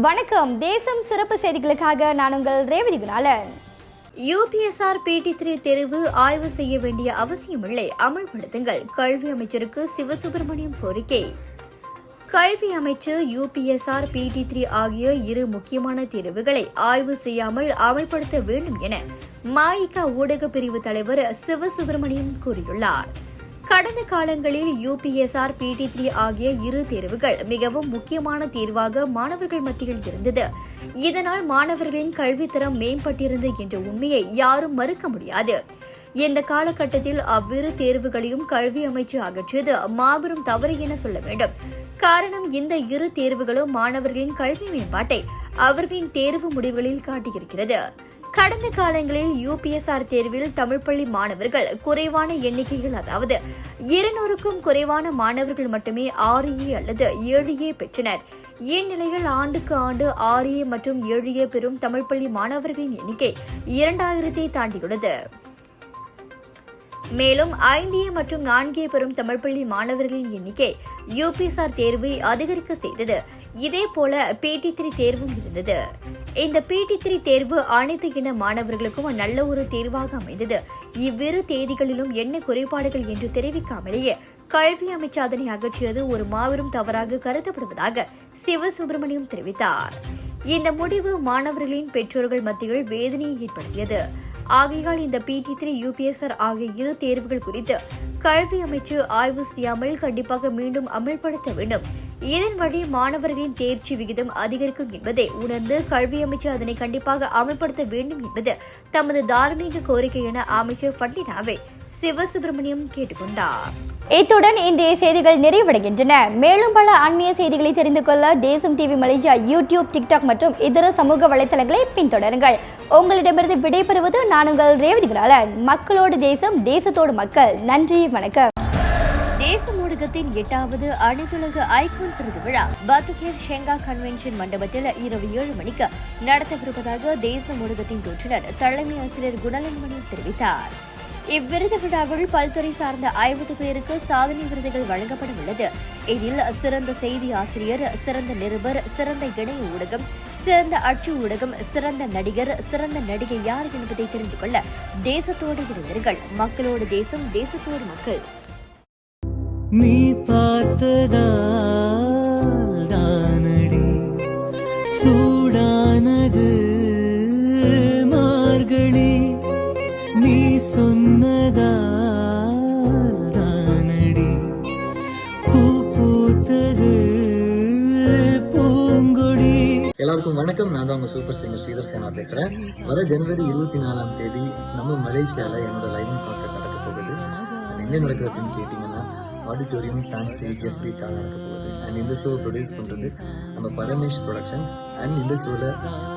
வணக்கம். தேசம் சிறப்பு செய்திகளுக்காக நான் உங்கள் ரேவதி குணாலன். UPSR PT3 தேர்வு ஆய்வு செய்ய வேண்டிய அவசியமில்லை, அமல்படுத்துங்கள். கல்வி அமைச்சருக்கு சிவசுப்பிரமணியம் கோரிக்கை. கல்வி அமைச்சர் UPSR PT3 ஆகிய இரு முக்கியமான தேர்வுகளை ஆய்வு செய்யாமல் அமல்படுத்த வேண்டும் என மஇக ஊடக பிரிவு தலைவர் சிவசுப்பிரமணியம் கூறியுள்ளார். கடந்த காலங்களில் UPSR PT3 ஆகிய இரு தேர்வுகள் மிகவும் முக்கியமான தேர்வாக மாணவர்கள் மத்தியில் இருந்தது. இதனால் மாணவர்களின் கல்வித்தரம் மேம்பட்டிருந்தது என்ற உண்மையை யாரும் மறுக்க முடியாது. இந்த காலகட்டத்தில் அவ்விரு தேர்வுகளையும் கல்வி அமைச்சு அகற்றியது மாபெரும் தவறு என சொல்ல வேண்டும். காரணம், இந்த இரு தேர்வுகளும் மாணவர்களின் கல்வி மேம்பாட்டை அவர்களின் தேர்வு முடிவுகளில் காட்டியிருக்கிறது. கடந்த காலங்களில் UPSR தேர்வில் தமிழ் பள்ளி மாணவர்கள் குறைவான எண்ணிக்கையில், அதாவது 200க்கும் குறைவான மாணவர்கள் மட்டுமே 6A அல்லது 7A பெற்றனர். இந்நிலையில் ஆண்டுக்கு ஆண்டு 6A மற்றும் 7A பெறும் தமிழ் பள்ளி மாணவர்களின் எண்ணிக்கை 2000ஐ தாண்டியுள்ளது. மேலும் 5A மற்றும் 4A பெறும் தமிழ் பள்ளி மாணவர்களின் எண்ணிக்கை UPSR தேர்வை அதிகரிக்க செய்தது. இதேபோல PT3 தேர்வும் இருந்தது. இந்த PT3 தேர்வு அனைத்து இன மாணவர்களுக்கும் நல்ல ஒரு தேர்வாக அமைந்தது. இவ்விரு தேதிகளிலும் என்ன குறைபாடுகள் என்று தெரிவிக்காமலேயே கல்வி அமைச்சு அதனை அகற்றியது ஒரு மாபெரும் தவறாக கருதப்படுவதாக சிவசுப்பிரமணியம் தெரிவித்தார். இந்த முடிவு மாணவர்களின் பெற்றோர்கள் மத்தியில் வேதனையை ஏற்படுத்தியது. ஆகையால் இந்த PT3 UPSR ஆகிய இரு தேர்வுகள் குறித்து கல்வி அமைச்சு ஆய்வு செய்யாமல் கண்டிப்பாக மீண்டும் அமல்படுத்த வேண்டும். இதன் வழி மாணவர்களின் தேர்ச்சி விகிதம் அதிகரிக்கும் என்பதை உணர்ந்து கல்வி அமைச்சு அதனை கண்டிப்பாக அமல்படுத்த வேண்டும் என்பது தமது தார்மீக கோரிக்கை என அமைச்சர் ஃபட்லினாவை சிவசுப்பிரமணியம் கேட்டுக்கொண்டார். இத்துடன் இன்றைய செய்திகள் நிறைவடைகின்றன. மேலும் பல ஆன்மீக செய்திகளை தெரிந்து கொள்ள தேசம் டிவி மலேசியா யூடியூப், டிக்டாக் மற்றும் இதர சமூக வலைதளங்களை பின்தொடருங்கள். உங்களிடமிருந்து விடைபெறுவது நான் உங்கள் ரேவதி குணாலன். மக்களோடு தேசம், தேசத்தோடு மக்கள். நன்றி, வணக்கம். தேசம் ஊடகத்தின் 8வது அனைத்துலக ஐகோன் விருது விழா பத்துகேர் ஷெங்கா கன்வென்ஷன் மண்டபத்தில் இரவு 7 மணிக்கு நடத்தவிருப்பதாக தேசம் ஊடகத்தின் தோற்றுநர் தலைமை ஆசிரியர் குணலன்மணி தெரிவித்தார். இவ்விருது விழாவில் பல்துறை சார்ந்த 50 பேருக்கு சாதனை விருதுகள் வழங்கப்பட உள்ளது. இதில் சிறந்த செய்தி ஆசிரியர், சிறந்த நிருபர், சிறந்த இணைய ஊடகம், சிறந்த அச்சு ஊடகம், சிறந்த நடிகர், சிறந்த நடிகை யார் என்பதை தெரிந்து கொள்ள தேசத்தோடு இணைந்தீர்கள். மக்களோடு தேசம், தேசத்தோடு மக்கள். நீ பார்த்ததால் தானடி சூடானது மார்கழி, நீ சொன்னதால் தானடி பூ பூத்தது பூங்கொடி. எல்லாருக்கும் வணக்கம். நான் தான் உங்க சூப்பர் சிங்கர் ஸ்ரீதர் சேனா பேசுறேன். வர ஜனவரி 24ஆம் தேதி நம்ம மலேசியால என்னோட லைவ் கான்சர்ட் நடக்க போகுது. எங்க நடக்கிறதுன்னு கேட்டீங்கன்னா ஆடிட்டோரியம் டான்ஸி ஜெஃப்ரி சால் நடக்க போகுது. அண்ட் இந்த ஷோ ப்ரொடியூஸ் பண்றது நம்ம பரமேஷ் ப்ரொடக்ஷன்ஸ். அண்ட் இந்த ஷோல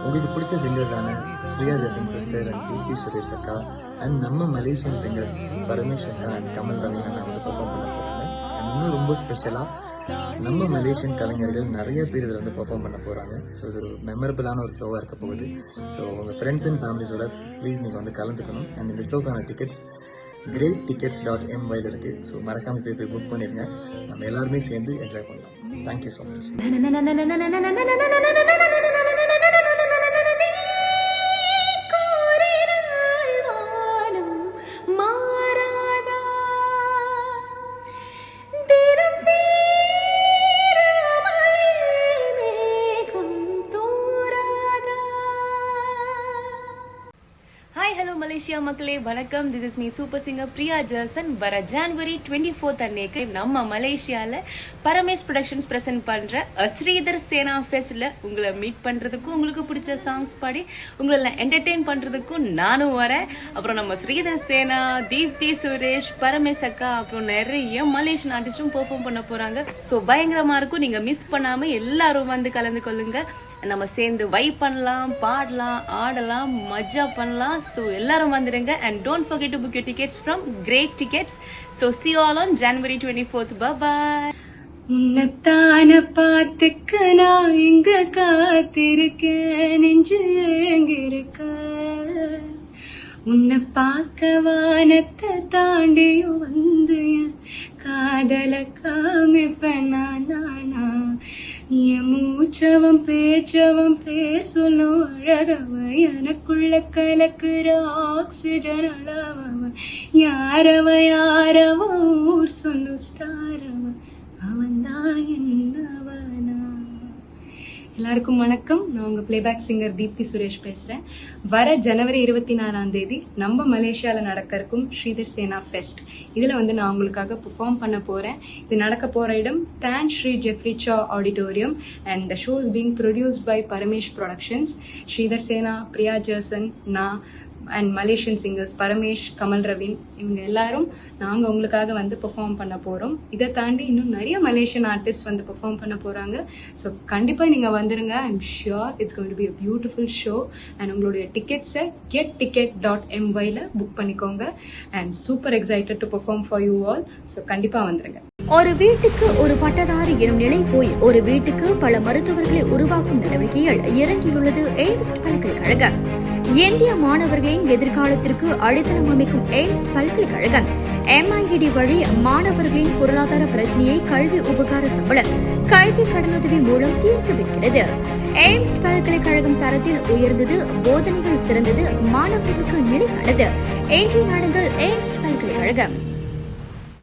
உங்களுக்கு பிடிச்ச சிங்கர்ஸான Priya Jason sister and Keerthy Suresh அக்கா அண்ட் நம்ம மலேசியன் சிங்கர்ஸ் பரமேஷ் அக்கா அண்ட் கமல் ரவி அண்ணா வந்து பெர்ஃபார்ம் பண்ண போறாங்க. அண்ட் இன்னும் ரொம்ப ஸ்பெஷலா நம்ம மலேசியன் கலைஞர்கள் நிறைய பேர் இதில் வந்து பெர்ஃபார்ம் பண்ண போறாங்க. ஸோ இது ஒரு மெமரபிளான ஒரு ஷோவாக இருக்க போகுது. ஸோ உங்கள் ஃப்ரெண்ட்ஸ் அண்ட் ஃபேமிலிஸோட ப்ளீஸ் நீங்கள் வந்து கலந்துக்கணும். அண்ட் இந்த ஷோக்கான டிக்கெட்ஸ் greattickets.my இருக்கு. ஸோ மறக்காம போய் புக் பண்ணிருங்க. நம்ம எல்லாருமே சேர்ந்து என்ஜாய் பண்ணலாம். Thank you so much. மலேசியா மக்களே வணக்கம். This is me super singer Priya Jason. வர ஜனவரி 24 அன்னைக்கு நம்ம மலேசியால பரமேஷ் ப்ரொடக்ஷன்ஸ் பிரசன்ட் பண்ற ஸ்ரீதர் சேனா ஃபெஸ்ட்ல உங்களை மீட் பண்றதுக்கும், உங்களுக்கு பிடிச்ச சாங்ஸ் பாடி உங்களை என்டர்டெயின் பண்றதுக்கும் நானும் வரேன். அப்புறம் நம்ம ஸ்ரீதர் சேனா, தீப்தி சுரேஷ், பரமேஷ் அக்கா, அப்புறம் நிறைய மலேசியன் ஆர்டிஸ்டும் பெர்ஃபார்ம் பண்ண போறாங்க. ஸோ பயங்கரமா இருக்கும். நீங்க மிஸ் பண்ணாம எல்லாரும் வந்து கலந்து கொள்ளுங்க. நம்ம சேர்ந்து வைப் பண்ணலாம், பாடலாம், ஆடலாம், மஜா பண்ணலாம். ஸோ எல்லாரும் வந்துடுங்க. And don't forget to book your tickets from Great Tickets. So see you all on January 24th. Bye-bye. உன்னத்தான பாத்துக்க நான் இங்க காத்திருக்கேன், நெஞ்சு எங்கிருக்க, உன்னை பார்க்க வானத்தை தாண்டியும் வந்து காதல காமிப்ப நானா என் மூச்சவன் பேச்சவன் பேர் சொல்லும் அழகவன் எனக்குள்ள கலக்குற ஆக்சிஜன் அளவன் யாரவன் ஊர் சொல்லும் ஸ்டாரவன் அவன் தான் என்னவனா. எல்லாருக்கும் வணக்கம். நான் உங்கள் பிளேபேக் சிங்கர் தீப்தி சுரேஷ் பேசுகிறேன். வர ஜனவரி 24 நம்ம மலேசியாவில் நடக்க இருக்கும் ஸ்ரீதர் சேனா ஃபெஸ்ட். இதில் நான் உங்களுக்காக பெர்ஃபார்ம் பண்ண போகிறேன். இது நடக்க போகிற இடம் தான் Shri Jeffrey Shaw auditorium and the show is being produced by Paramesh productions. Sridhar Sena, Priya ஜர்சன், நான் and Malaysian singers Paramesh, Kamal Raveen இவங்க எல்லாரும் நாங்கள் உங்களுக்காக பெர்ஃபார்ம் பண்ண போகிறோம். இதை தாண்டி இன்னும் நிறைய மலேசியன் ஆர்டிஸ்ட் பெர்ஃபார்ம் பண்ண போகிறாங்க. ஸோ கண்டிப்பாக நீங்கள் வந்துடுங்க. I'm sure it's going to be a beautiful show. And உங்களுடைய டிக்கெட்ஸை getticket.my புக் பண்ணிக்கோங்க. And super excited to perform for you all. So கண்டிப்பாக வந்துடுங்க. ஒரு வீட்டுக்கு ஒரு பட்டதாரி எனும் நிலை போய் ஒரு வீட்டுக்கு பல மருத்துவர்களை உருவாக்கும் நடவடிக்கையில் இறங்கியுள்ளது எய்ம்ஸ் பல்கலைக்கழகம். இந்திய மாணவர்களின் எதிர்காலத்திற்கு அடித்தளம் அமைக்கும் எய்ம்ஸ் பல்கலைக்கழகம் MIED வழி மாணவர்களின் பொருளாதார பிரச்சனையை கல்வி உபகார சம்பளம், கல்வி கடனுதவி மூலம் தீர்த்து வைக்கிறது. எய்ம்ஸ் பல்கலைக்கழகம் தரத்தில் உயர்ந்தது, போதனைகள் சிறந்தது, மாணவர்களுக்கு நிலையானது. இன்றைய நாடுகள் எய்ம்ஸ் பல்கலைக்கழகம்.